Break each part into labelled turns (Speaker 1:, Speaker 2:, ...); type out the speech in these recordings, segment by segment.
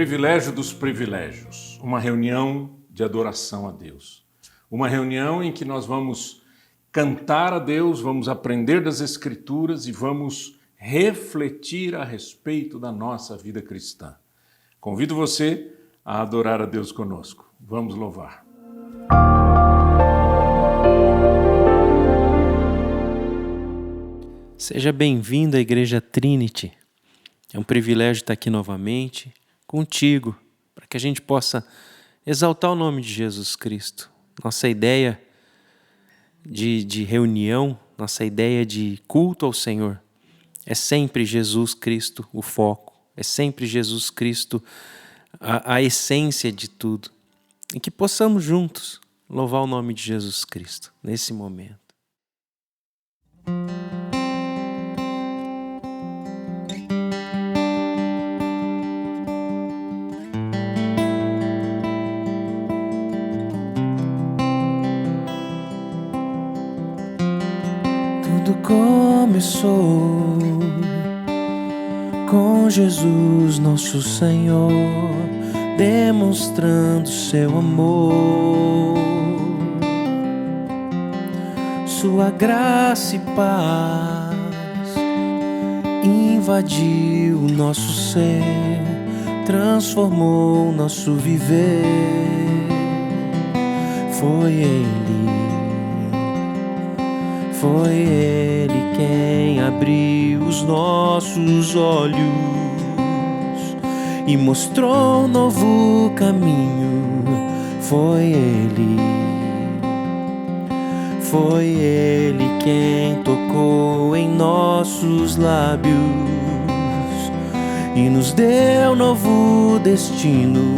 Speaker 1: privilégio dos privilégios, uma reunião de adoração a Deus. Uma reunião em que nós vamos cantar a Deus, vamos aprender das Escrituras e vamos refletir a respeito da nossa vida cristã. Convido você a adorar a Deus conosco. Vamos louvar.
Speaker 2: Seja bem-vindo à Igreja Trinity. É um privilégio estar aqui novamente contigo, para que a gente possa exaltar o nome de Jesus Cristo. Nossa ideia de reunião, nossa ideia de culto ao Senhor é sempre Jesus Cristo o foco, é sempre Jesus Cristo a essência de tudo. E que possamos juntos louvar o nome de Jesus Cristo nesse momento.
Speaker 3: Tudo começou com Jesus, nosso Senhor, demonstrando seu amor, sua graça e paz invadiu o nosso ser, transformou nosso viver. Foi Ele quem abriu os nossos olhos e mostrou um novo caminho. Foi Ele quem tocou em nossos lábios e nos deu novo destino.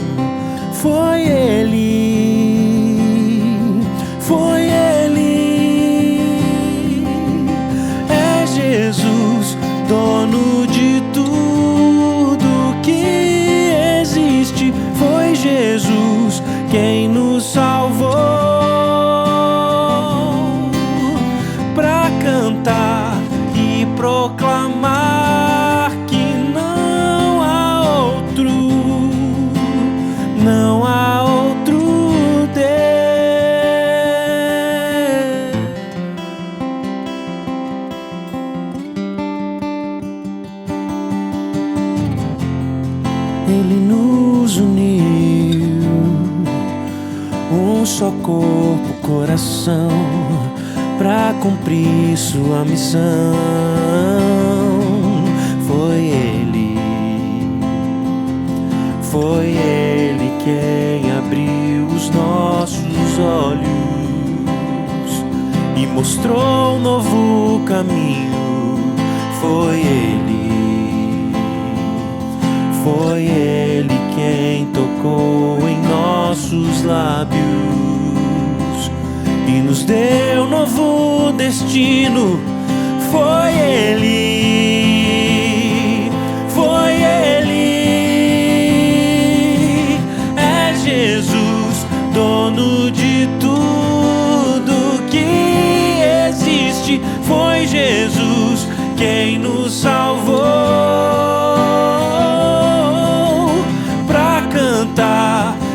Speaker 3: Foi Ele. Jesus, dono de tudo que existe, foi Jesus quem nos salvou para cantar e proclamar que não há outro Ele nos uniu, um só corpo, coração, pra cumprir sua missão. Foi Ele quem abriu os nossos olhos e mostrou um novo caminho. Foi Ele quem tocou em nossos lábios e nos deu novo destino. Foi Ele. É Jesus, dono de tudo que existe. Foi Jesus quem nos salvou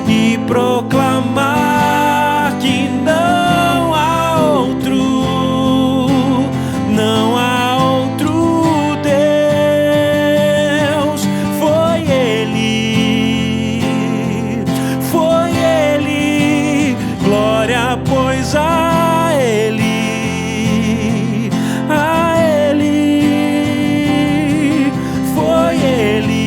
Speaker 3: e proclamar que não há outro Deus. Foi Ele, glória pois a Ele, foi Ele.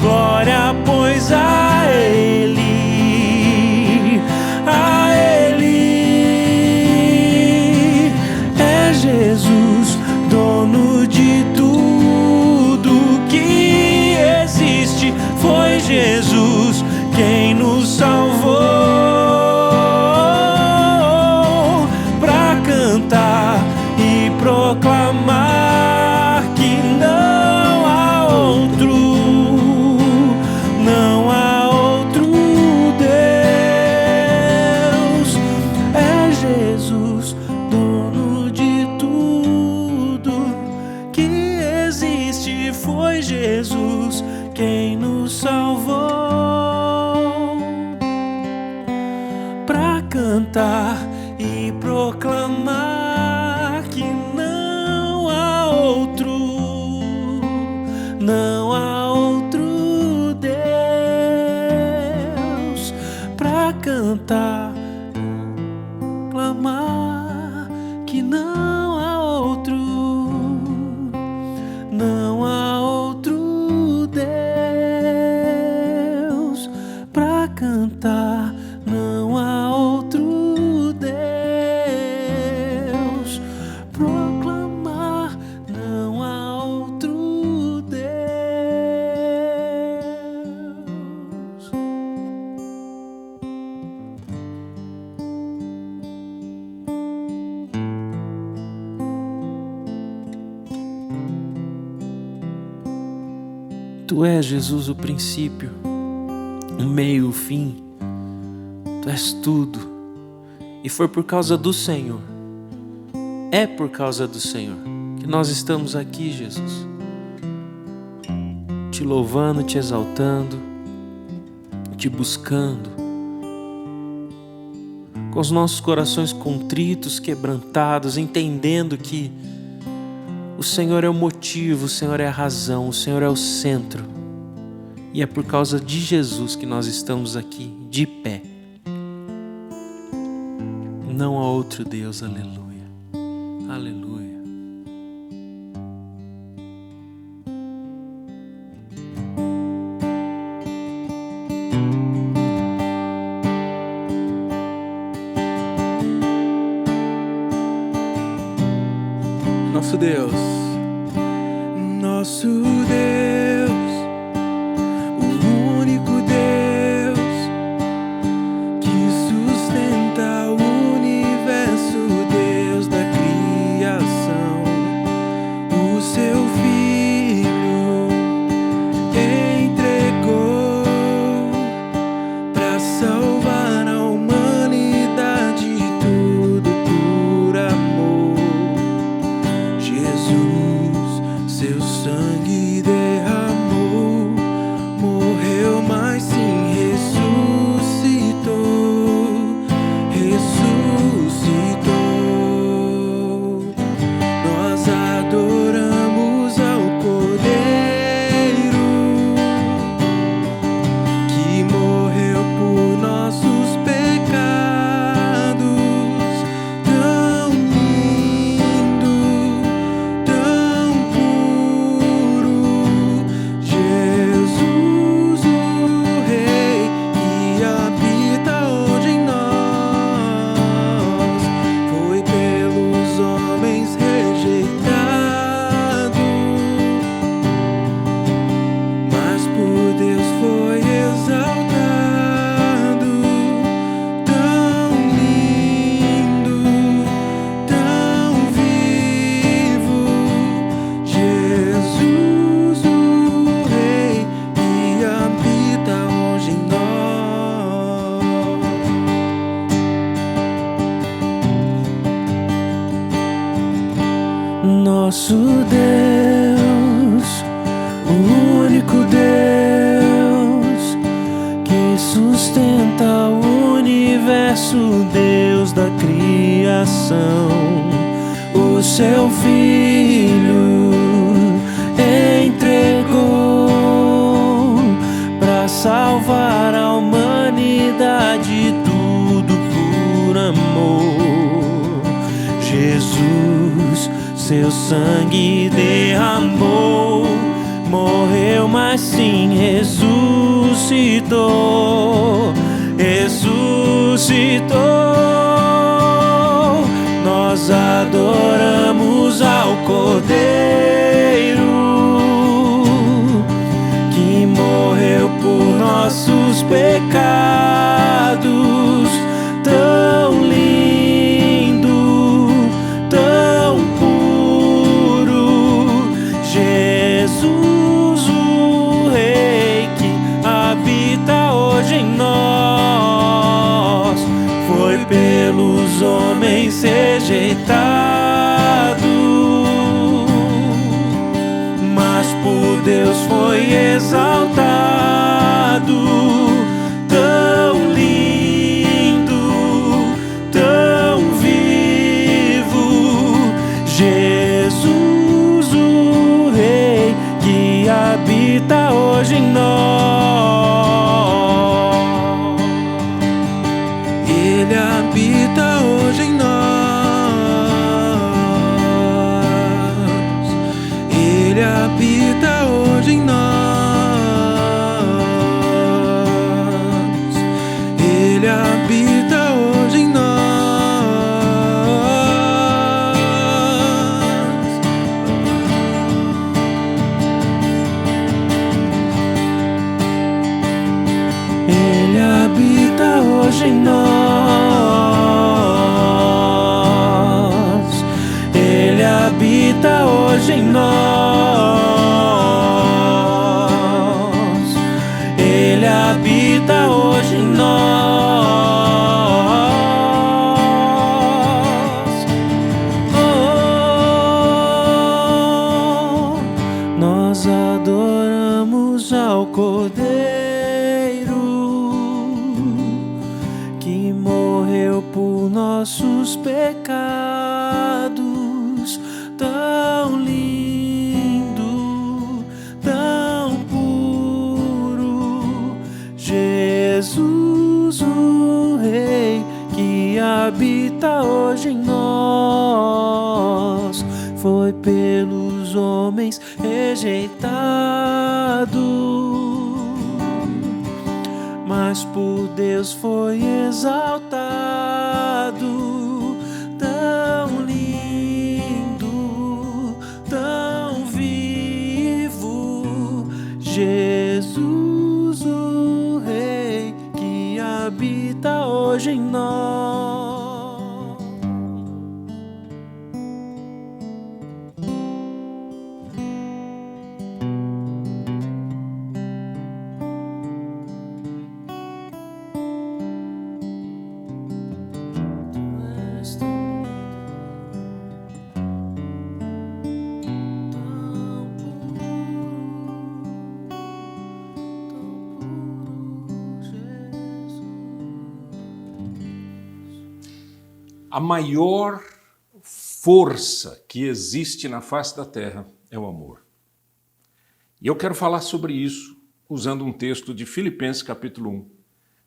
Speaker 3: Glória pois a Ele, é Jesus, dono de tudo que existe. Foi Jesus quem nos salvou pra cantar e proclamar que não há outro Deus. É Jesus, dono de tudo que existe. cantar e proclamar que não há outro Deus. Pra cantar, clamar que não há outro Deus. Pra cantar, não há outro Deus. Proclamar, não há outro Deus.
Speaker 2: Tu és, Jesus, o princípio, o meio, o fim. Tu és tudo. E foi por causa do Senhor, é por causa do Senhor que nós estamos aqui, Jesus, te louvando, te exaltando, te buscando, com os nossos corações contritos, quebrantados, entendendo que o Senhor é o motivo, o Senhor é a razão, o Senhor é o centro. E é por causa de Jesus que nós estamos aqui, de pé. Não há outro Deus, aleluia, aleluia.
Speaker 3: Nosso Deus, o único Deus que sustenta o universo, Deus da criação. O seu Filho entregou para salvar a humanidade, tudo por amor. Jesus, seu sangue derramou, morreu, mas sim ressuscitou. Nós adoramos ao Cordeiro que morreu por nossos pecados. Tão lindo, tão puro, Jesus, o Rei que habita hoje em nós. Foi pelos homens rejeitado, mas por Deus foi exaltado. Tão lindo, tão vivo, Jesus, o Rei que habita hoje em nós. Nosso Deus, o único Deus que sustenta o universo, Deus da criação. O seu Filho entregou para salvar a humanidade, tudo por amor. Jesus, seu sangue derramou, morreu, mas sim ressuscitou. Ressuscitou. Nós adoramos ao Cordeiro que morreu por nossos pecados. Tão lindo, tão puro, Jesus, o Rei que habita hoje em nós. Foi pelos homens rejeitado, mas por Deus foi exaltado. Tão lindo, hoje em nós. Ele habita hoje em nós. Oh, nós adoramos ao Cordeiro que morreu por nossos pecados. Tão lindo, tão puro, Jesus o Rei que habita hoje em nós. Foi pelos homens rejeitado, mas por Deus foi exaltado. Tão lindo, tão vivo, Jesus o Rei que habita hoje em nós.
Speaker 1: A maior força que existe na face da terra é o amor. E eu quero falar sobre isso usando um texto de Filipenses capítulo 1,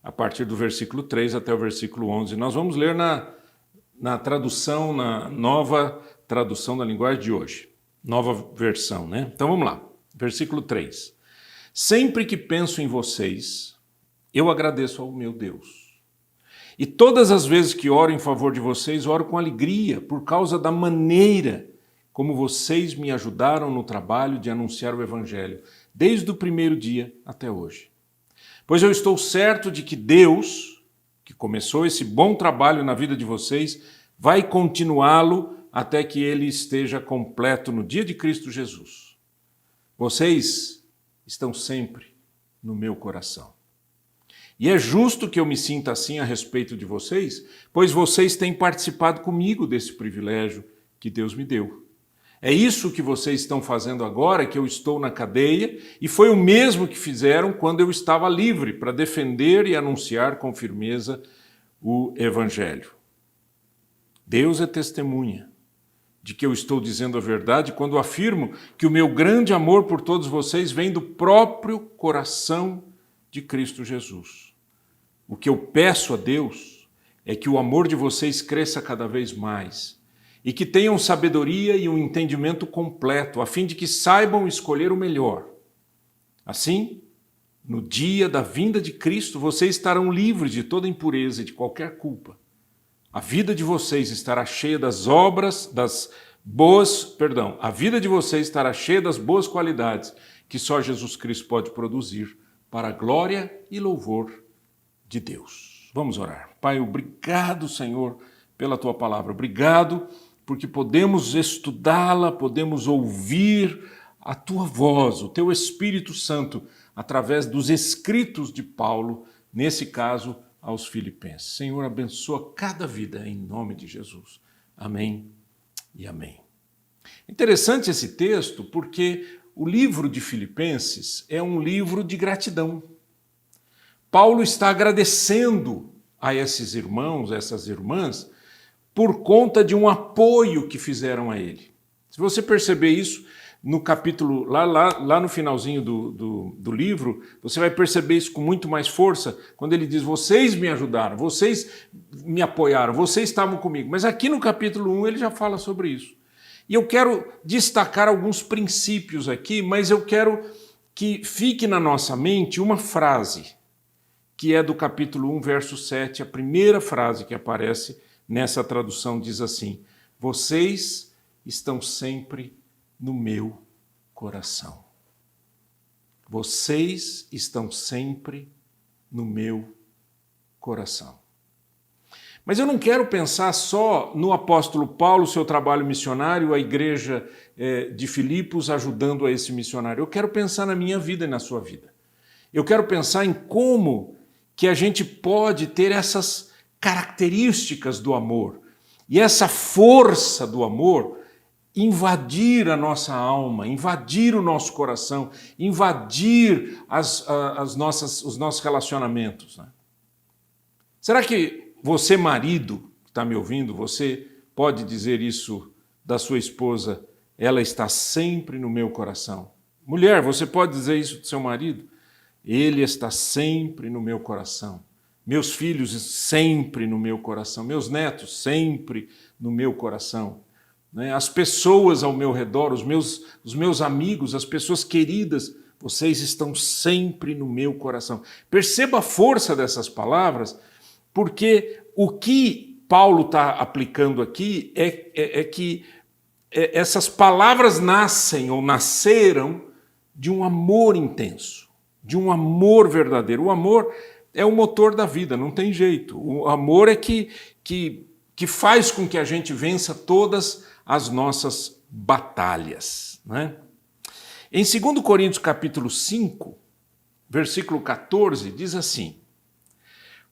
Speaker 1: a partir do versículo 3 até o versículo 11. Nós vamos ler na tradução, na nova tradução da linguagem de hoje, nova versão, né? Então vamos lá, versículo 3. Sempre que penso em vocês, eu agradeço ao meu Deus. E todas as vezes que oro em favor de vocês, oro com alegria, por causa da maneira como vocês me ajudaram no trabalho de anunciar o Evangelho, desde o primeiro dia até hoje. Pois eu estou certo de que Deus, que começou esse bom trabalho na vida de vocês, vai continuá-lo até que ele esteja completo no dia de Cristo Jesus. Vocês estão sempre no meu coração. E é justo que eu me sinta assim a respeito de vocês, pois vocês têm participado comigo desse privilégio que Deus me deu. É isso que vocês estão fazendo agora que eu estou na cadeia, e foi o mesmo que fizeram quando eu estava livre para defender e anunciar com firmeza o Evangelho. Deus é testemunha de que eu estou dizendo a verdade quando afirmo que o meu grande amor por todos vocês vem do próprio coração de Cristo Jesus. O que eu peço a Deus é que o amor de vocês cresça cada vez mais e que tenham sabedoria e um entendimento completo, a fim de que saibam escolher o melhor. Assim, no dia da vinda de Cristo, vocês estarão livres de toda impureza e de qualquer culpa. A vida de vocês estará cheia a vida de vocês estará cheia das boas qualidades que só Jesus Cristo pode produzir para a glória e louvor de Deus. Vamos orar. Pai, obrigado, Senhor, pela Tua palavra. Obrigado porque podemos estudá-la, podemos ouvir a Tua voz, o Teu Espírito Santo, através dos escritos de Paulo, nesse caso, aos Filipenses. Senhor, abençoa cada vida em nome de Jesus. Amém e amém. Interessante esse texto porque o livro de Filipenses é um livro de gratidão. Paulo está agradecendo a esses irmãos, essas irmãs, por conta de um apoio que fizeram a ele. Se você perceber isso no capítulo, lá no finalzinho do livro, você vai perceber isso com muito mais força, quando ele diz, vocês me ajudaram, vocês me apoiaram, vocês estavam comigo. Mas aqui no capítulo 1 ele já fala sobre isso. E eu quero destacar alguns princípios aqui, mas eu quero que fique na nossa mente uma frase, que é do capítulo 1, verso 7, a primeira frase que aparece nessa tradução diz assim, vocês estão sempre no meu coração. Vocês estão sempre no meu coração. Mas eu não quero pensar só no apóstolo Paulo, seu trabalho missionário, a igreja de Filipos ajudando a esse missionário. Eu quero pensar na minha vida e na sua vida. Eu quero pensar em como que a gente pode ter essas características do amor e essa força do amor invadir a nossa alma, invadir o nosso coração, invadir os nossos relacionamentos. Né? Será que você, marido, que está me ouvindo, você pode dizer isso da sua esposa? Ela está sempre no meu coração. Mulher, você pode dizer isso do seu marido? Ele está sempre no meu coração. Meus filhos sempre no meu coração. Meus netos sempre no meu coração. As pessoas ao meu redor, os meus amigos, as pessoas queridas, vocês estão sempre no meu coração. Perceba a força dessas palavras, porque o que Paulo está aplicando aqui é que essas palavras nascem ou nasceram de um amor intenso, de um amor verdadeiro. O amor é o motor da vida, não tem jeito. O amor é que faz com que a gente vença todas as nossas batalhas. Né? Em 2 Coríntios capítulo 5, versículo 14, diz assim: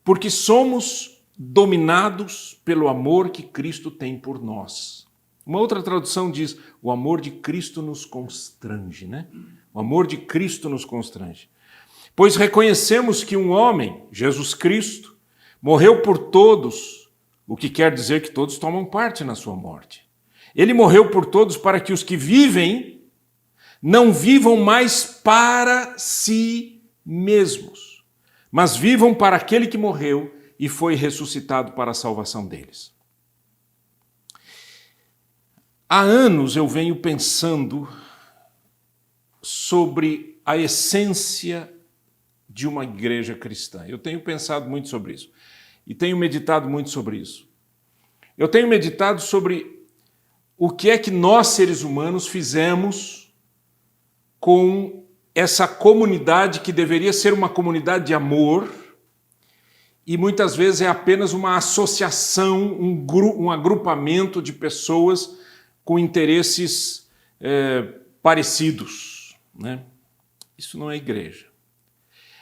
Speaker 1: porque somos dominados pelo amor que Cristo tem por nós. Uma outra tradução diz: o amor de Cristo nos constrange, né? O amor de Cristo nos constrange. Pois reconhecemos que um homem, Jesus Cristo, morreu por todos, o que quer dizer que todos tomam parte na sua morte. Ele morreu por todos para que os que vivem não vivam mais para si mesmos, mas vivam para aquele que morreu e foi ressuscitado para a salvação deles. Há anos eu venho pensando sobre a essência de uma igreja cristã. Eu tenho pensado muito sobre isso e tenho meditado muito sobre isso. Eu tenho meditado sobre o que é que nós, seres humanos, fizemos com essa comunidade que deveria ser uma comunidade de amor e muitas vezes é apenas uma associação, um agrupamento de pessoas com interesses parecidos. Né? Isso não é igreja.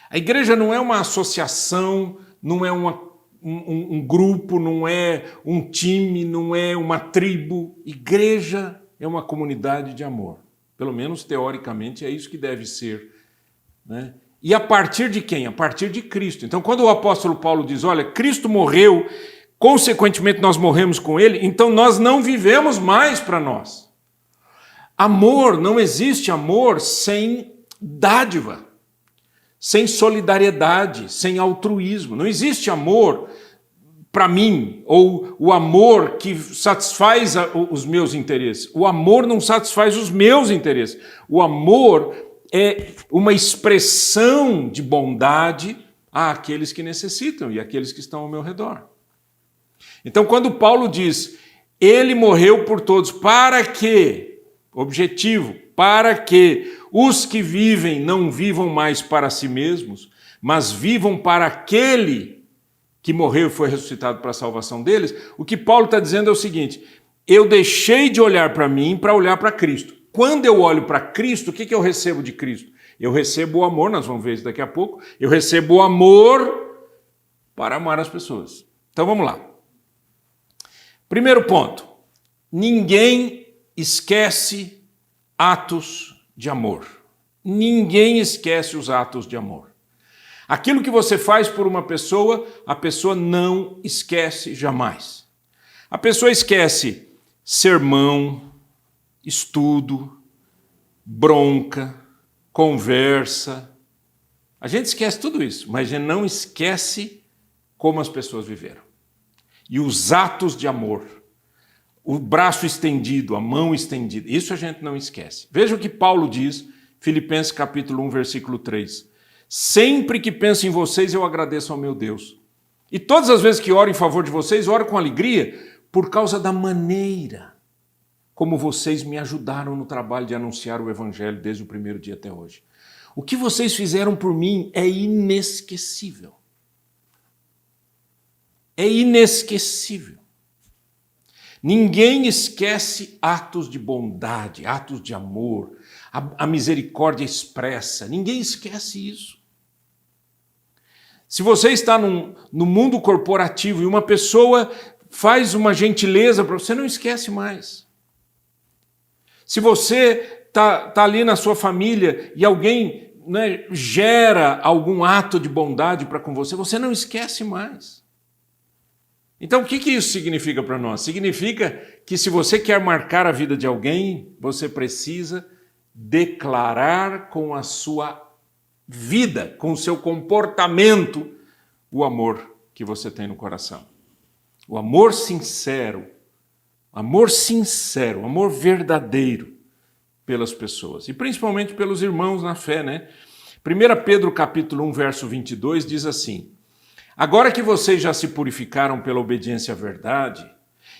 Speaker 1: A igreja não é uma associação, não é um grupo, não é um time, não é uma tribo. Igreja é uma comunidade de amor. Pelo menos teoricamente é isso que deve ser. Né? E a partir de quem? A partir de Cristo. Então, quando o apóstolo Paulo diz, olha, Cristo morreu, consequentemente nós morremos com ele, então nós não vivemos mais para nós. Amor, não existe amor sem dádiva, sem solidariedade, sem altruísmo. Não existe amor para mim, ou o amor que satisfaz os meus interesses. O amor não satisfaz os meus interesses. O amor é uma expressão de bondade àqueles que necessitam e àqueles que estão ao meu redor. Então, quando Paulo diz, ele morreu por todos, para que, objetivo, para que os que vivem não vivam mais para si mesmos, mas vivam para aquele que morreu e foi ressuscitado para a salvação deles, o que Paulo está dizendo é o seguinte, eu deixei de olhar para mim para olhar para Cristo. Quando eu olho para Cristo, o que eu recebo de Cristo? Eu recebo o amor, nós vamos ver isso daqui a pouco, eu recebo o amor para amar as pessoas. Então vamos lá. Primeiro ponto, ninguém esquece atos de amor. Ninguém esquece os atos de amor. Aquilo que você faz por uma pessoa, a pessoa não esquece jamais. A pessoa esquece sermão, estudo, bronca, conversa. A gente esquece tudo isso, mas a gente não esquece como as pessoas viveram. E os atos de amor, o braço estendido, a mão estendida, isso a gente não esquece. Veja o que Paulo diz, Filipenses capítulo 1, versículo 3. Sempre que penso em vocês, eu agradeço ao meu Deus. E todas as vezes que oro em favor de vocês, oro com alegria por causa da maneira como vocês me ajudaram no trabalho de anunciar o Evangelho desde o primeiro dia até hoje. O que vocês fizeram por mim é inesquecível. é inesquecível. Ninguém esquece atos de bondade, atos de amor, a misericórdia expressa. Ninguém esquece isso. Se você está no mundo corporativo e uma pessoa faz uma gentileza para você, não esquece mais. Se você está ali na sua família e alguém, né, gera algum ato de bondade para com você, você não esquece mais. Então, o que isso significa para nós? Significa que se você quer marcar a vida de alguém, você precisa declarar com a sua vida, com o seu comportamento, o amor que você tem no coração. O amor sincero, amor verdadeiro pelas pessoas, e principalmente pelos irmãos na fé, né? 1 Pedro capítulo 1, verso 22 diz assim: agora que vocês já se purificaram pela obediência à verdade,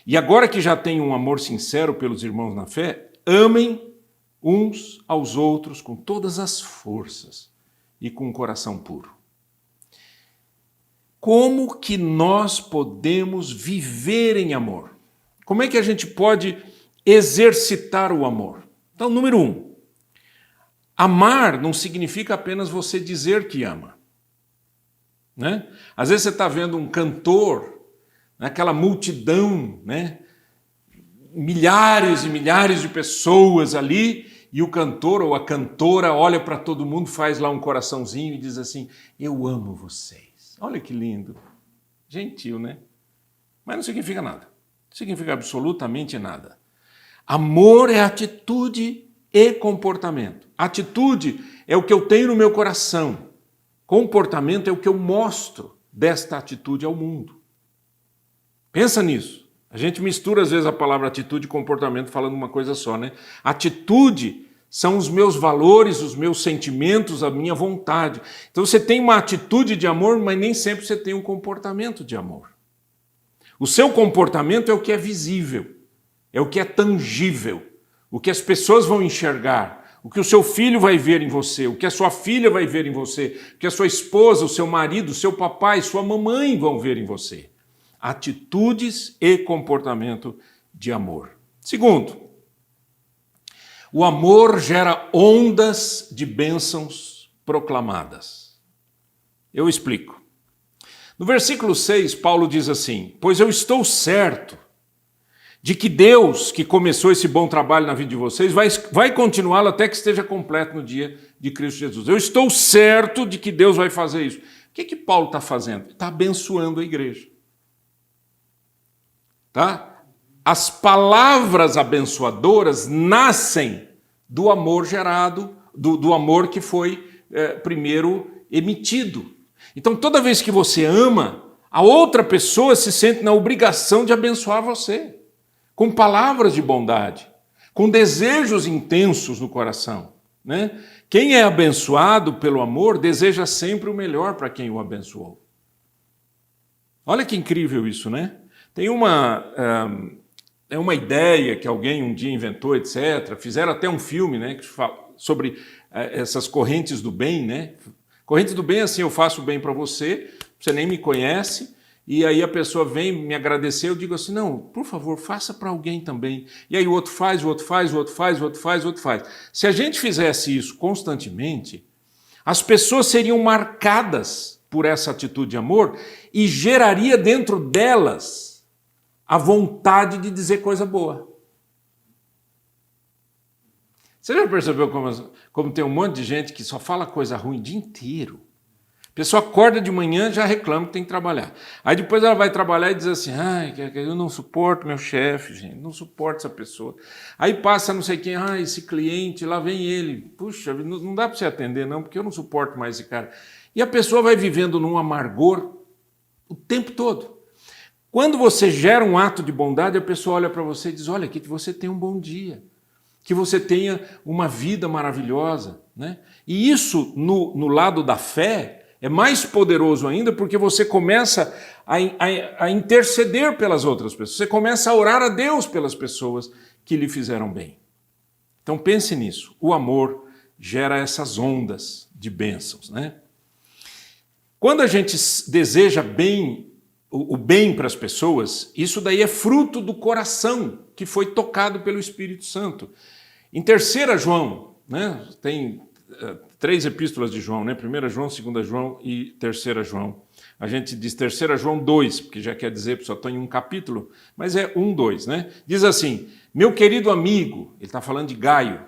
Speaker 1: e agora que já têm um amor sincero pelos irmãos na fé, amem uns aos outros com todas as forças e com um coração puro. Como que nós podemos viver em amor? Como é que a gente pode exercitar o amor? Então, número 1, amar não significa apenas você dizer que ama. Né? Às vezes você está vendo um cantor, aquela multidão, né? Milhares e milhares de pessoas ali, e o cantor ou a cantora olha para todo mundo, faz lá um coraçãozinho e diz assim: eu amo vocês. Olha que lindo. Gentil, né? Mas não significa nada. Não significa absolutamente nada. Amor é atitude e comportamento. Atitude é o que eu tenho no meu coração. Comportamento é o que eu mostro desta atitude ao mundo. Pensa nisso. A gente mistura às vezes a palavra atitude e comportamento falando uma coisa só, né? Atitude são os meus valores, os meus sentimentos, a minha vontade. Então você tem uma atitude de amor, mas nem sempre você tem um comportamento de amor. O seu comportamento é o que é visível, é o que é tangível, o que as pessoas vão enxergar, o que o seu filho vai ver em você, o que a sua filha vai ver em você, o que a sua esposa, o seu marido, o seu papai, sua mamãe vão ver em você. Atitudes e comportamento de amor. Segundo, o amor gera ondas de bênçãos proclamadas. Eu explico. No versículo 6, Paulo diz assim: pois eu estou certo de que Deus, que começou esse bom trabalho na vida de vocês, vai continuá-lo até que esteja completo no dia de Cristo Jesus. Eu estou certo de que Deus vai fazer isso. O que Paulo está fazendo? Ele está abençoando a igreja. Tá? As palavras abençoadoras nascem do amor gerado, do amor que foi primeiro emitido. Então, toda vez que você ama, a outra pessoa se sente na obrigação de abençoar você, com palavras de bondade, com desejos intensos no coração. Né? Quem é abençoado pelo amor deseja sempre o melhor para quem o abençoou. Olha que incrível isso, né? Tem uma ideia que alguém um dia inventou, etc. Fizeram até um filme, né, sobre essas correntes do bem. Né? Correntes do bem é assim: eu faço o bem para você, você nem me conhece, e aí a pessoa vem me agradecer, eu digo assim: não, por favor, faça para alguém também. E aí o outro faz, o outro faz, o outro faz, o outro faz, o outro faz. Se a gente fizesse isso constantemente, as pessoas seriam marcadas por essa atitude de amor e geraria dentro delas a vontade de dizer coisa boa. Você já percebeu como tem um monte de gente que só fala coisa ruim o dia inteiro? A pessoa acorda de manhã e já reclama que tem que trabalhar. Aí depois ela vai trabalhar e diz assim: ai, eu não suporto meu chefe, gente, não suporto essa pessoa. Aí passa não sei quem: esse cliente, lá vem ele. Puxa, não dá para você atender não, porque eu não suporto mais esse cara. E a pessoa vai vivendo num amargor o tempo todo. Quando você gera um ato de bondade, a pessoa olha para você e diz: olha, que você tenha um bom dia, que você tenha uma vida maravilhosa. Né? E isso, no lado da fé, é mais poderoso ainda, porque você começa a interceder pelas outras pessoas, você começa a orar a Deus pelas pessoas que lhe fizeram bem. Então pense nisso, o amor gera essas ondas de bênçãos. Né? Quando a gente deseja bem o bem para as pessoas, isso daí é fruto do coração que foi tocado pelo Espírito Santo. Em 3 João, né, tem 3 epístolas de João, né, 1 João, 2 João e 3 João. A gente diz 3 João 2, porque já quer dizer que só está em um capítulo, mas é 1, 2, né? Diz assim, meu querido amigo, ele está falando de Gaio,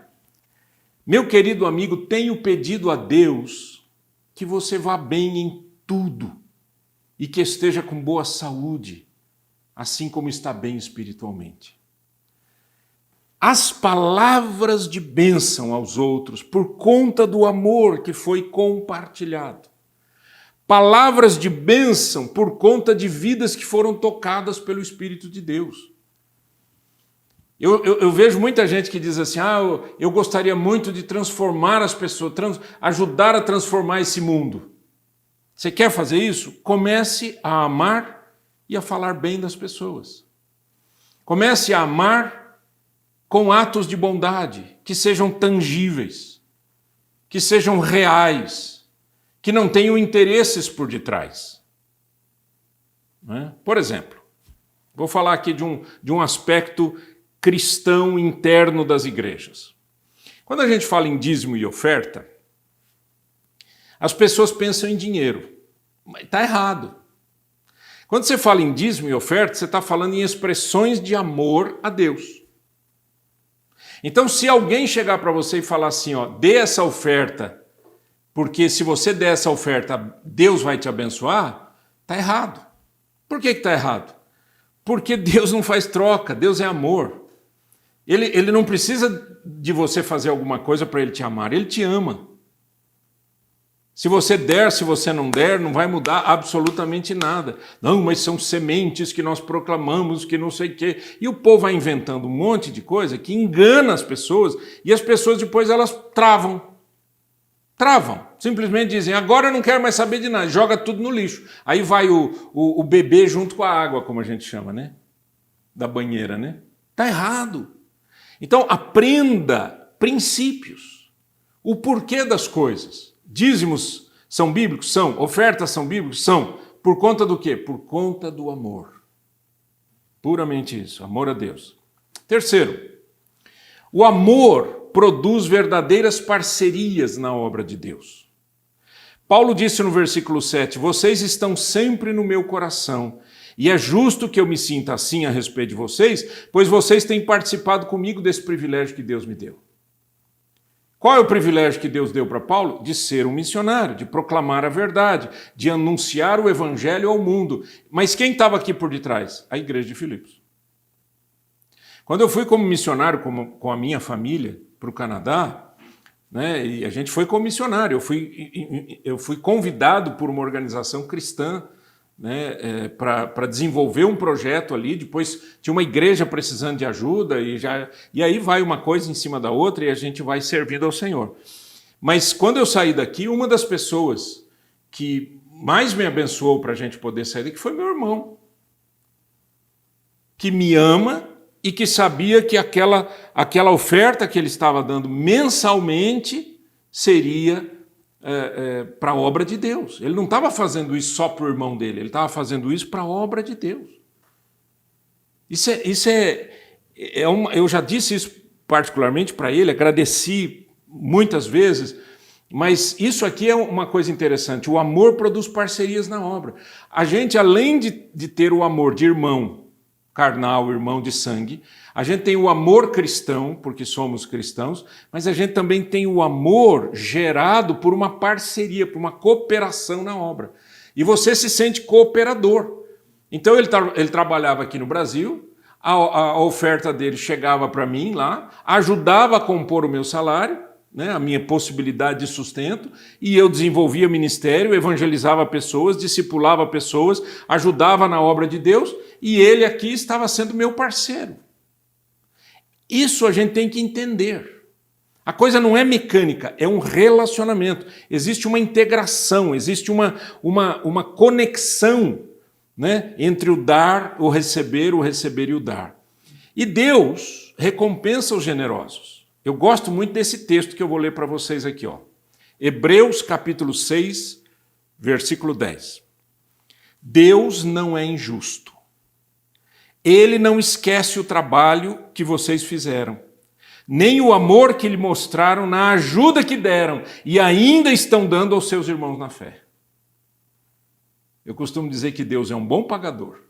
Speaker 1: meu querido amigo, tenho pedido a Deus que você vá bem em tudo e que esteja com boa saúde, assim como está bem espiritualmente. As palavras de bênção aos outros por conta do amor que foi compartilhado. Palavras de bênção por conta de vidas que foram tocadas pelo Espírito de Deus. Eu vejo muita gente que diz assim, eu gostaria muito de transformar as pessoas, ajudar a transformar esse mundo. Você quer fazer isso? Comece a amar e a falar bem das pessoas. Comece a amar com atos de bondade, que sejam tangíveis, que sejam reais, que não tenham interesses por detrás. Né? Por exemplo, vou falar aqui de um aspecto cristão interno das igrejas. Quando a gente fala em dízimo e oferta, as pessoas pensam em dinheiro, mas está errado. Quando você fala em dízimo e oferta, você está falando em expressões de amor a Deus. Então, se alguém chegar para você e falar assim, dê essa oferta, porque se você der essa oferta, Deus vai te abençoar, está errado. Por que está errado? Porque Deus não faz troca, Deus é amor. Ele não precisa de você fazer alguma coisa para Ele te amar, Ele te ama. Se você der, se você não der, não vai mudar absolutamente nada. Não, mas são sementes que nós proclamamos, que não sei o quê. E o povo vai inventando um monte de coisa que engana as pessoas e as pessoas depois elas travam. Travam. Simplesmente dizem, agora eu não quero mais saber de nada, joga tudo no lixo. Aí vai o bebê junto com a água, como a gente chama, né? Da banheira, né? Está errado. Então, aprenda princípios. O porquê das coisas. Dízimos são bíblicos? São. Ofertas são bíblicos? São. Por conta do quê? Por conta do amor. Puramente isso, amor a Deus. Terceiro, o amor produz verdadeiras parcerias na obra de Deus. Paulo disse no versículo 7, vocês estão sempre no meu coração, e é justo que eu me sinta assim a respeito de vocês, pois vocês têm participado comigo desse privilégio que Deus me deu. Qual é o privilégio que Deus deu para Paulo? De ser um missionário, de proclamar a verdade, de anunciar o evangelho ao mundo. Mas quem estava aqui por detrás? A igreja de Filipos. Quando eu fui como missionário com a minha família para o Canadá, né, e a gente foi como missionário, eu fui convidado por uma organização cristã, né, para desenvolver um projeto ali, depois tinha uma igreja precisando de ajuda, e aí vai uma coisa em cima da outra e a gente vai servindo ao Senhor. Mas quando eu saí daqui, uma das pessoas que mais me abençoou para a gente poder sair daqui foi meu irmão, que me ama e que sabia que aquela oferta que ele estava dando mensalmente seria para a obra de Deus. Ele não estava fazendo isso só para o irmão dele, ele estava fazendo isso para a obra de Deus. Eu já disse isso particularmente para ele, agradeci muitas vezes, mas isso aqui é uma coisa interessante, o amor produz parcerias na obra. A gente, além de ter o amor de irmão carnal, irmão de sangue, a gente tem o amor cristão, porque somos cristãos, mas a gente também tem o amor gerado por uma parceria, por uma cooperação na obra. E você se sente cooperador. Então ele trabalhava aqui no Brasil, a oferta dele chegava para mim lá, ajudava a compor o meu salário, né, a minha possibilidade de sustento, e eu desenvolvia ministério, evangelizava pessoas, discipulava pessoas, ajudava na obra de Deus, e ele aqui estava sendo meu parceiro. Isso a gente tem que entender. A coisa não é mecânica, é um relacionamento. Existe uma integração, existe uma conexão, né, entre o dar, o receber e o dar. E Deus recompensa os generosos. Eu gosto muito desse texto que eu vou ler para vocês aqui. Hebreus capítulo 6, versículo 10. Deus não é injusto. Ele não esquece o trabalho que vocês fizeram, nem o amor que lhe mostraram na ajuda que deram e ainda estão dando aos seus irmãos na fé. Eu costumo dizer que Deus é um bom pagador.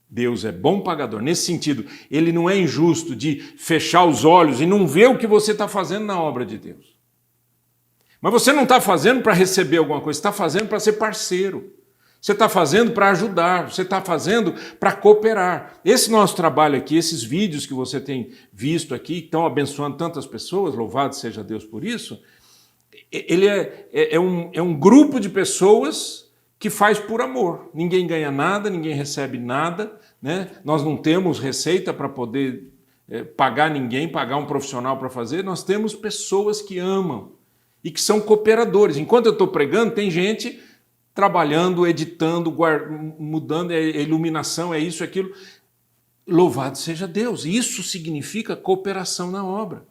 Speaker 1: Deus é bom pagador. Nesse sentido, ele não é injusto de fechar os olhos e não ver o que você está fazendo na obra de Deus. Mas você não está fazendo para receber alguma coisa, você está fazendo para ser parceiro. Você está fazendo para ajudar, você está fazendo para cooperar. Esse nosso trabalho aqui, esses vídeos que você tem visto aqui, que estão abençoando tantas pessoas, louvado seja Deus por isso, ele é um grupo de pessoas que faz por amor. Ninguém ganha nada, ninguém recebe nada, né? Nós não temos receita para poder pagar ninguém, pagar um profissional para fazer. Nós temos pessoas que amam e que são cooperadores. Enquanto eu estou pregando, tem gente trabalhando, editando, mudando a iluminação, é isso, é aquilo. Louvado seja Deus. Isso significa cooperação na obra.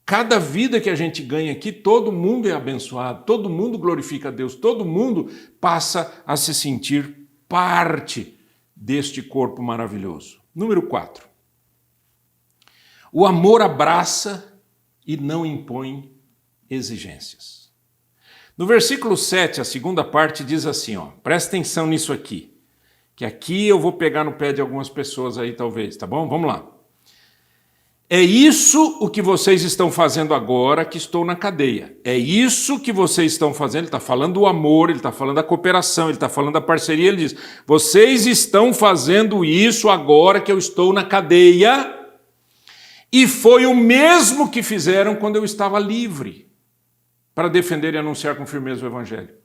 Speaker 1: Cada vida que a gente ganha aqui, todo mundo é abençoado, todo mundo glorifica a Deus, todo mundo passa a se sentir parte deste corpo maravilhoso. Número 4. O amor abraça e não impõe exigências. No versículo 7, a segunda parte diz assim, ó, presta atenção nisso aqui, que aqui eu vou pegar no pé de algumas pessoas aí talvez, tá bom? Vamos lá. É isso o que vocês estão fazendo agora que estou na cadeia. É isso que vocês estão fazendo. Ele está falando do amor, ele está falando da cooperação, ele está falando da parceria. Ele diz, vocês estão fazendo isso agora que eu estou na cadeia e foi o mesmo que fizeram quando eu estava livre para defender e anunciar com firmeza o Evangelho.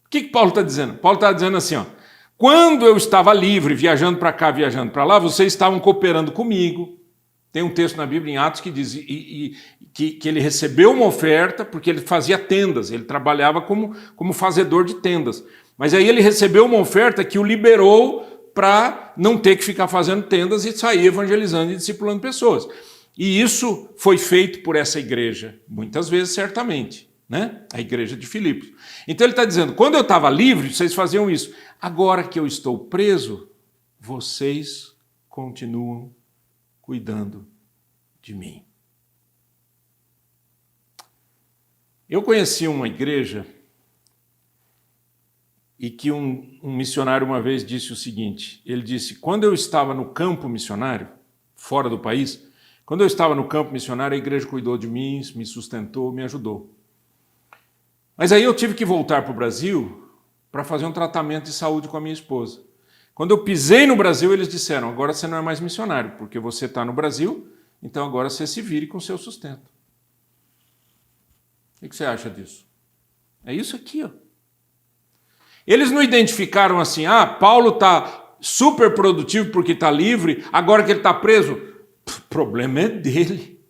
Speaker 1: O que Paulo está dizendo? Paulo está dizendo assim, ó, quando eu estava livre, viajando para cá, viajando para lá, vocês estavam cooperando comigo. Tem um texto na Bíblia, em Atos, que diz que ele recebeu uma oferta, porque ele fazia tendas, ele trabalhava como fazedor de tendas. Mas aí ele recebeu uma oferta que o liberou para não ter que ficar fazendo tendas e sair evangelizando e discipulando pessoas. E isso foi feito por essa igreja, muitas vezes, certamente, né? A igreja de Filipos. Então ele está dizendo, quando eu estava livre, vocês faziam isso. Agora que eu estou preso, vocês continuam cuidando de mim. Eu conheci uma igreja e que um missionário uma vez disse o seguinte, ele disse, quando eu estava no campo missionário, fora do país, quando eu estava no campo missionário, a igreja cuidou de mim, me sustentou, me ajudou. Mas aí eu tive que voltar para o Brasil para fazer um tratamento de saúde com a minha esposa. Quando eu pisei no Brasil, eles disseram, agora você não é mais missionário, porque você está no Brasil, então agora você se vire com o seu sustento. O que você acha disso? É isso aqui, ó. Eles não identificaram assim, Paulo está super produtivo porque está livre, agora que ele está preso, o problema é dele,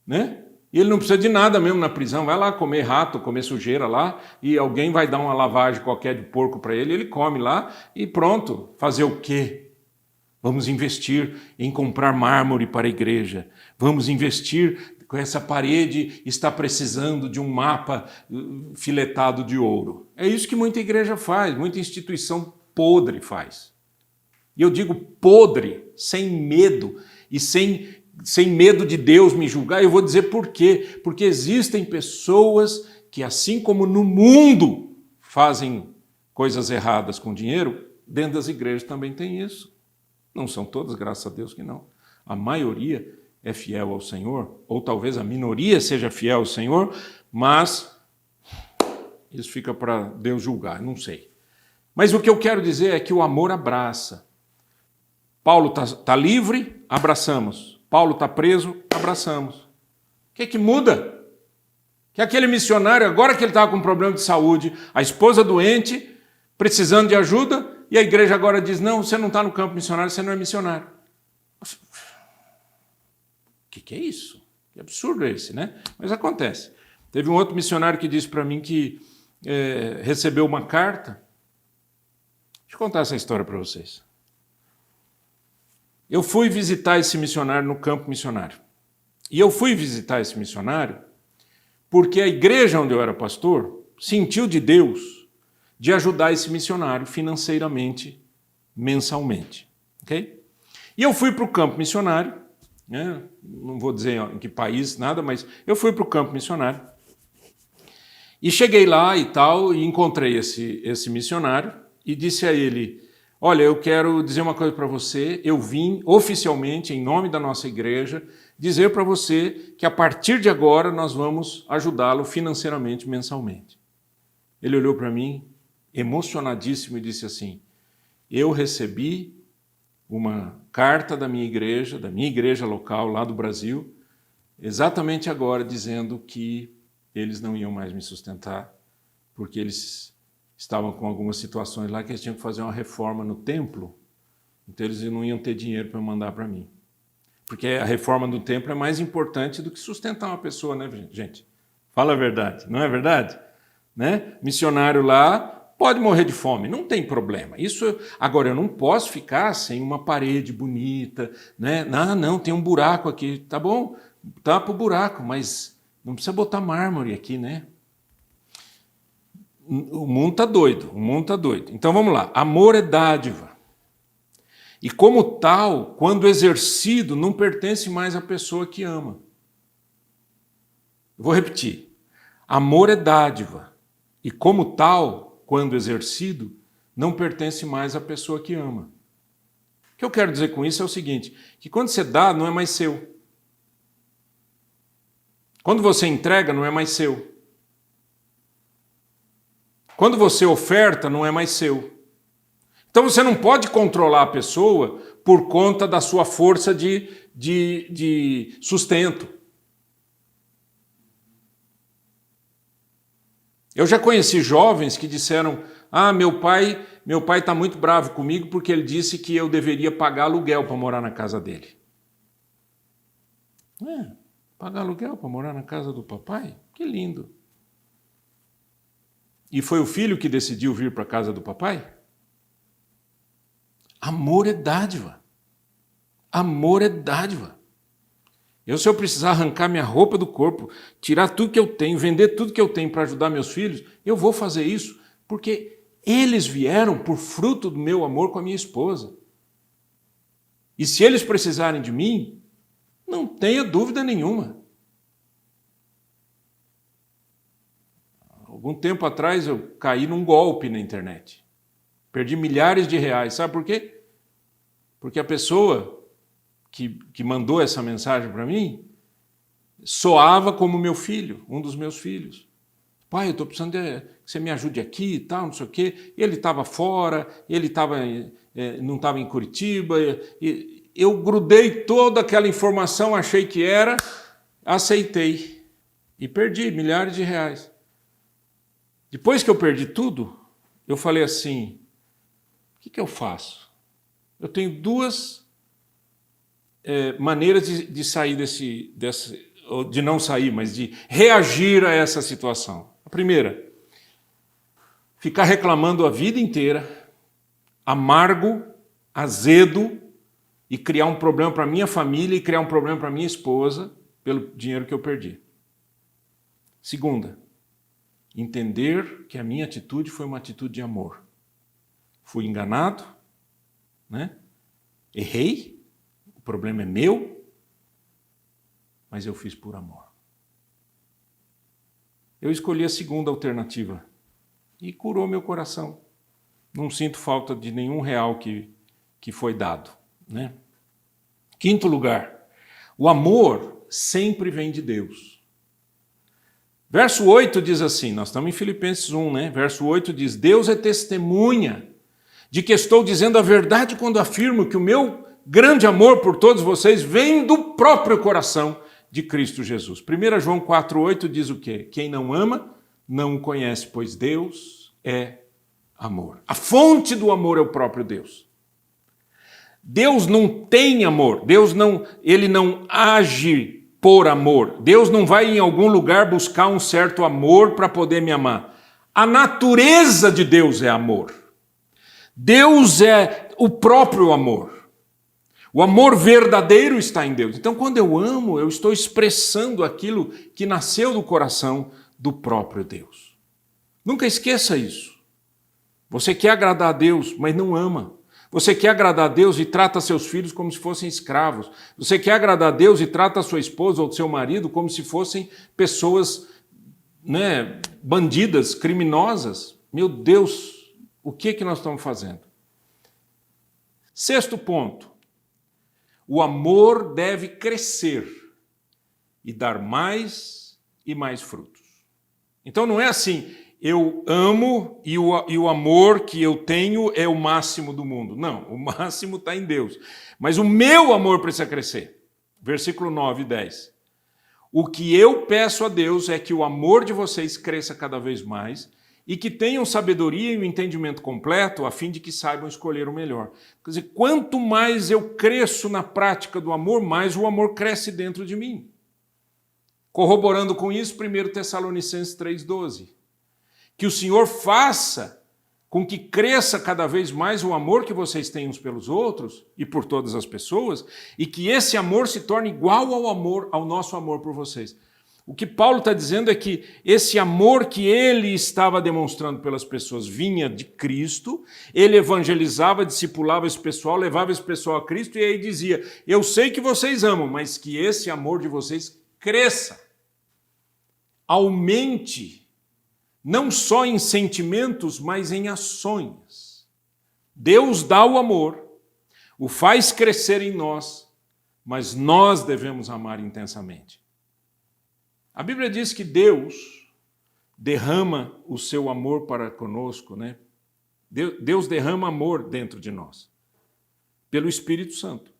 Speaker 1: né? E ele não precisa de nada mesmo na prisão, vai lá comer rato, comer sujeira lá, e alguém vai dar uma lavagem qualquer de porco para ele, ele come lá e pronto. Fazer o quê? Vamos investir em comprar mármore para a igreja, vamos investir com essa parede, está precisando de um mapa filetado de ouro. É isso que muita igreja faz, muita instituição podre faz. E eu digo podre, sem medo, e sem medo de Deus me julgar, eu vou dizer por quê. Porque existem pessoas que, assim como no mundo fazem coisas erradas com dinheiro, dentro das igrejas também tem isso. Não são todas, graças a Deus que não. A maioria é fiel ao Senhor, ou talvez a minoria seja fiel ao Senhor, mas isso fica para Deus julgar, não sei. Mas o que eu quero dizer é que o amor abraça. Paulo está livre, abraçamos. Paulo está preso, abraçamos. O que muda? Que aquele missionário, agora que ele estava com um problema de saúde, a esposa doente, precisando de ajuda, e a igreja agora diz, não, você não está no campo missionário, você não é missionário. O que é isso? Que absurdo é esse, né? Mas acontece. Teve um outro missionário que disse para mim que recebeu uma carta. Deixa eu contar essa história para vocês. Eu fui visitar esse missionário no campo missionário. E eu fui visitar esse missionário porque a igreja onde eu era pastor sentiu de Deus de ajudar esse missionário financeiramente, mensalmente. Okay? E eu fui para o campo missionário, né? Não vou dizer em que país, nada, mas eu fui para o campo missionário. E cheguei lá e tal, e encontrei esse missionário e disse a ele: olha, eu quero dizer uma coisa para você, eu vim oficialmente, em nome da nossa igreja, dizer para você que a partir de agora nós vamos ajudá-lo financeiramente, mensalmente. Ele olhou para mim, emocionadíssimo, e disse assim: eu recebi uma carta da minha igreja local lá do Brasil, exatamente agora dizendo que eles não iam mais me sustentar, porque eles estavam com algumas situações lá que eles tinham que fazer uma reforma no templo, então eles não iam ter dinheiro para mandar para mim. Porque a reforma do templo é mais importante do que sustentar uma pessoa, né, gente? Fala a verdade, não é verdade? Né? Missionário lá pode morrer de fome, não tem problema. Isso, agora, eu não posso ficar sem uma parede bonita, né? Não, tem um buraco aqui, tá bom, tapa o buraco, mas não precisa botar mármore aqui, né? O mundo está doido, o mundo está doido. Então vamos lá, amor é dádiva. E como tal, quando exercido, não pertence mais à pessoa que ama. Vou repetir, amor é dádiva. E como tal, quando exercido, não pertence mais à pessoa que ama. O que eu quero dizer com isso é o seguinte, que quando você dá, não é mais seu. Quando você entrega, não é mais seu. Quando você oferta, não é mais seu. Então você não pode controlar a pessoa por conta da sua força de sustento. Eu já conheci jovens que disseram: meu pai está muito bravo comigo porque ele disse que eu deveria pagar aluguel para morar na casa dele. Pagar aluguel para morar na casa do papai? Que lindo. E foi o filho que decidiu vir para a casa do papai? Amor é dádiva. Amor é dádiva. Se eu precisar arrancar minha roupa do corpo, tirar tudo que eu tenho, vender tudo que eu tenho para ajudar meus filhos, eu vou fazer isso, porque eles vieram por fruto do meu amor com a minha esposa. E se eles precisarem de mim, não tenha dúvida nenhuma. Algum tempo atrás eu caí num golpe na internet. Perdi milhares de reais. Sabe por quê? Porque a pessoa que mandou essa mensagem para mim soava como meu filho, um dos meus filhos. Pai, eu estou precisando que você me ajude aqui e tal, não sei o quê. Ele estava fora, não estava em Curitiba. Eu grudei toda aquela informação, achei que era, aceitei e perdi milhares de reais. Depois que eu perdi tudo, eu falei assim: o que eu faço? Eu tenho duas maneiras de sair de não sair, mas de reagir a essa situação. A primeira, ficar reclamando a vida inteira, amargo, azedo, e criar um problema para minha família e criar um problema para minha esposa pelo dinheiro que eu perdi. Segunda, entender que a minha atitude foi uma atitude de amor. Fui enganado, né? Errei, o problema é meu, mas eu fiz por amor. Eu escolhi a segunda alternativa e curou meu coração. Não sinto falta de nenhum real que foi dado, né? Quinto lugar, o amor sempre vem de Deus. Verso 8 diz assim, nós estamos em Filipenses 1, né? Verso 8 diz: Deus é testemunha de que estou dizendo a verdade quando afirmo que o meu grande amor por todos vocês vem do próprio coração de Cristo Jesus. 1 João 4,8 diz o quê? Quem não ama, não o conhece, pois Deus é amor. A fonte do amor é o próprio Deus. Deus não tem amor, ele não age por amor. Deus não vai em algum lugar buscar um certo amor para poder me amar. A natureza de Deus é amor. Deus é o próprio amor. O amor verdadeiro está em Deus. Então, quando eu amo, eu estou expressando aquilo que nasceu do coração do próprio Deus. Nunca esqueça isso. Você quer agradar a Deus, mas não ama. Você quer agradar a Deus e trata seus filhos como se fossem escravos. Você quer agradar a Deus e trata a sua esposa ou seu marido como se fossem pessoas, né, bandidas, criminosas. Meu Deus, o que nós estamos fazendo? Sexto ponto. O amor deve crescer e dar mais e mais frutos. Então não é assim, eu amo e o amor que eu tenho é o máximo do mundo. Não, o máximo está em Deus. Mas o meu amor precisa crescer. Versículo 9 e 10. O que eu peço a Deus é que o amor de vocês cresça cada vez mais e que tenham sabedoria e o entendimento completo a fim de que saibam escolher o melhor. Quer dizer, quanto mais eu cresço na prática do amor, mais o amor cresce dentro de mim. Corroborando com isso, 1 Tessalonicenses 3,12. Que o Senhor faça com que cresça cada vez mais o amor que vocês têm uns pelos outros e por todas as pessoas, e que esse amor se torne igual ao nosso amor por vocês. O que Paulo está dizendo é que esse amor que ele estava demonstrando pelas pessoas vinha de Cristo, ele evangelizava, discipulava esse pessoal, levava esse pessoal a Cristo, e aí dizia, eu sei que vocês amam, mas que esse amor de vocês cresça, aumente, não só em sentimentos, mas em ações. Deus dá o amor, o faz crescer em nós, mas nós devemos amar intensamente. A Bíblia diz que Deus derrama o seu amor para conosco, né? Deus derrama amor dentro de nós, pelo Espírito Santo.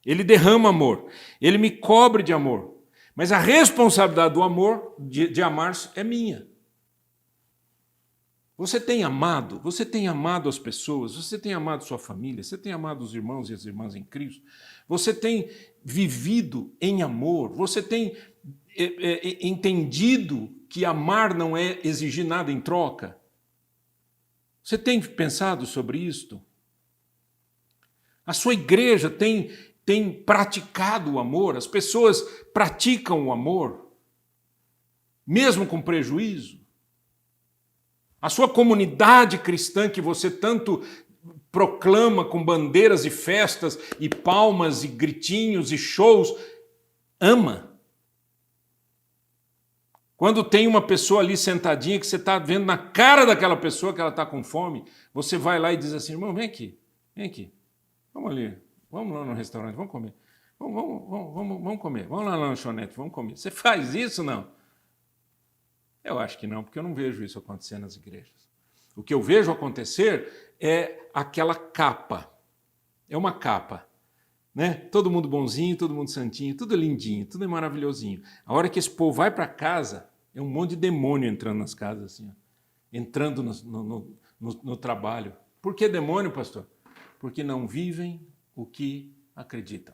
Speaker 1: Ele derrama amor, ele me cobre de amor, mas a responsabilidade do amor, de amar, é minha. Você tem amado as pessoas, você tem amado sua família, você tem amado os irmãos e as irmãs em Cristo, você tem vivido em amor, você tem entendido que amar não é exigir nada em troca? Você tem pensado sobre isto? A sua igreja tem praticado o amor? As pessoas praticam o amor, mesmo com prejuízo? A sua comunidade cristã que você tanto proclama com bandeiras e festas e palmas e gritinhos e shows, ama? Quando tem uma pessoa ali sentadinha que você está vendo na cara daquela pessoa que ela está com fome, você vai lá e diz assim, irmão, vem aqui, vamos ali, vamos lá no restaurante, vamos comer, vamos comer, vamos lá na lanchonete, vamos comer. Você faz isso, não? Eu acho que não, porque eu não vejo isso acontecer nas igrejas. O que eu vejo acontecer é aquela capa, é uma capa. Né? Todo mundo bonzinho, todo mundo santinho, tudo lindinho, tudo é maravilhosinho. A hora que esse povo vai para casa, é um monte de demônio entrando nas casas, assim, ó, entrando no trabalho. Por que demônio, pastor? Porque não vivem o que acreditam.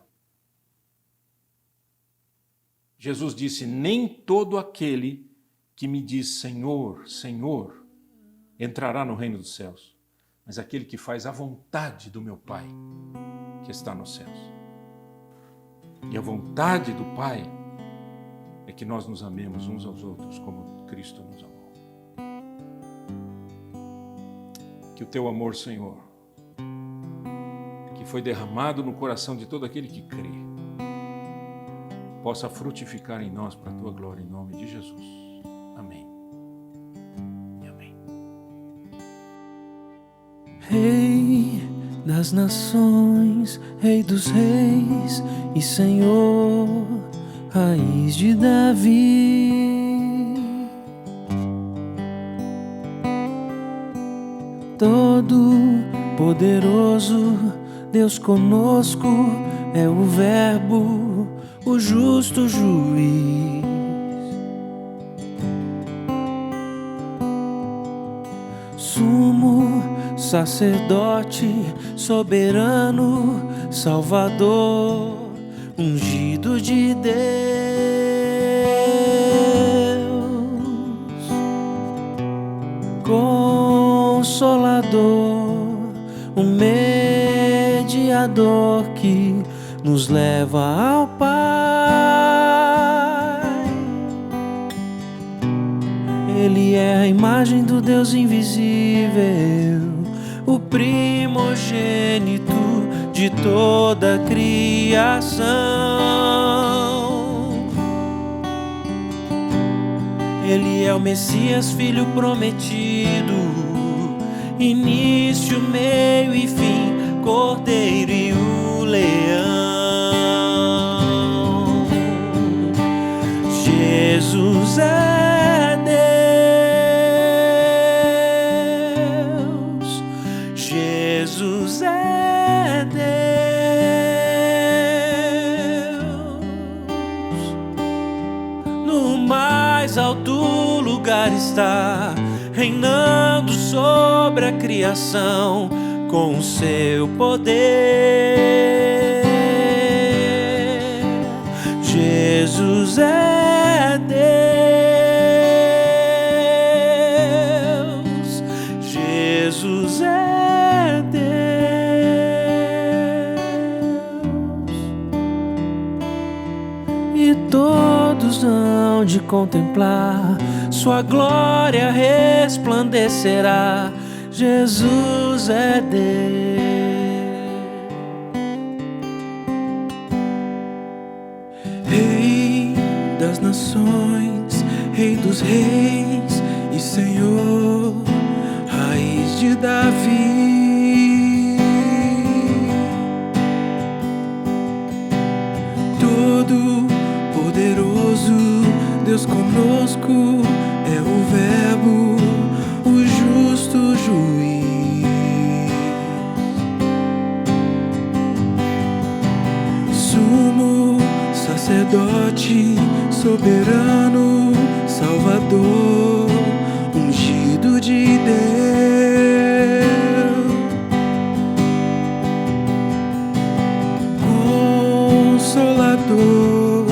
Speaker 1: Jesus disse, nem todo aquele que me diz Senhor, Senhor, entrará no reino dos céus, mas aquele que faz a vontade do meu Pai, que está nos céus. E a vontade do Pai é que nós nos amemos uns aos outros como Cristo nos amou. Que o teu amor, Senhor, que foi derramado no coração de todo aquele que crê, possa frutificar em nós para a tua glória, em nome de Jesus. Amém. E amém.
Speaker 3: Rei das nações, Rei dos reis e Senhor, raiz de Davi, todo poderoso, Deus conosco, é o Verbo, o justo juiz. Sumo sacerdote, soberano, Salvador, ungido de Deus, Consolador, o mediador que nos leva ao Pai. Ele é a imagem do Deus invisível, primogênito de toda a criação. Ele é o Messias, Filho prometido, início, meio e fim, Cordeiro e o leão. Jesus é Deus, Jesus é Deus. No mais alto lugar está, reinando sobre a criação com o seu poder. Jesus é Deus, Jesus é Deus. E todos hão de contemplar, sua glória resplandecerá. Jesus é Deus. Rei das nações, Rei dos reis e Senhor, raiz de Davi. Todo poderoso, Deus conosco, é o Verbo, o justo juiz. Sumo sacerdote, soberano, Salvador, ungido de Deus. Consolador,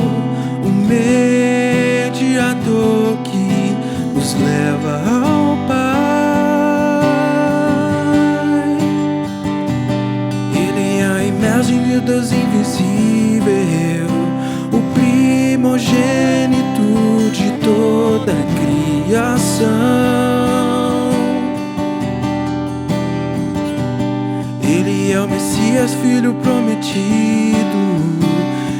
Speaker 3: o mediador que nos leva ao Pai. Ele é a imagem de Deus invisível, o primogênito de toda a criação. Ele é o Messias, Filho prometido,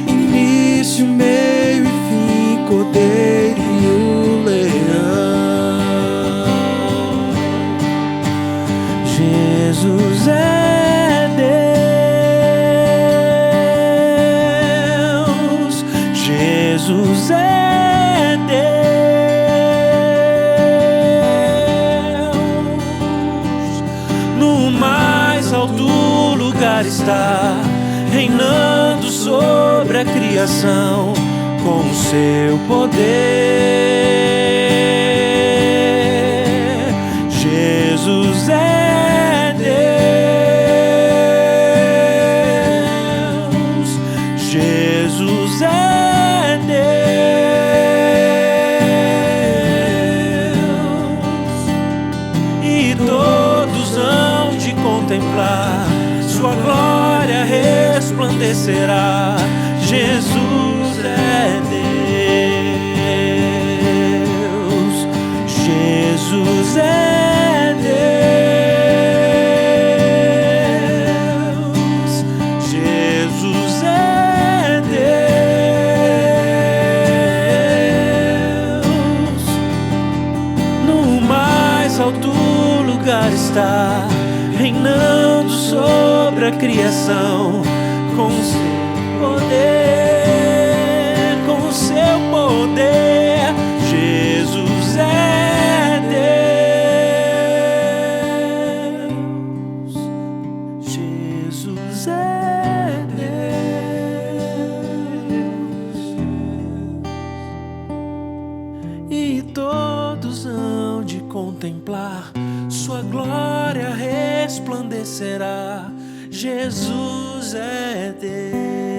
Speaker 3: início, meio e fim, Cordeiro e o leão. Jesus é Deus, Jesus é Deus. No mais alto lugar está, reinando sobre a criação com o seu poder. Jesus é Deus, Jesus é Deus. E todos hão de contemplar, sua glória resplandecerá. Jesus é Deus, Jesus é Deus, Jesus é Deus. No mais alto lugar está, reinando sobre a criação com o seu poder, com o seu poder. Jesus é Deus, Jesus é Deus. E todos hão de contemplar, sua glória resplandecerá. Jesus é Deus.